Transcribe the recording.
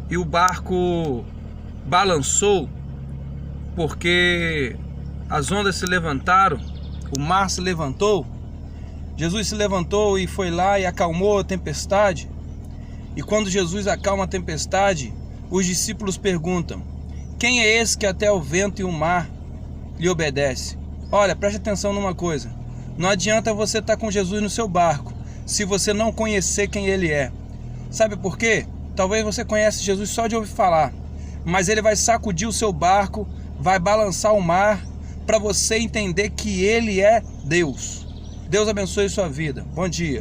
e o barco balançou porque as ondas se levantaram, o mar se levantou. Jesus se levantou e foi lá e acalmou a tempestade. E quando Jesus acalma a tempestade, os discípulos perguntam: quem é esse que até o vento e o mar lhe obedece? Olha, preste atenção numa coisa: não adianta você estar com Jesus no seu barco se você não conhecer quem ele é. Sabe por quê? Talvez você conhece Jesus só de ouvir falar, mas ele vai sacudir o seu barco, vai balançar o mar para você entender que ele é Deus. Deus abençoe sua vida. Bom dia.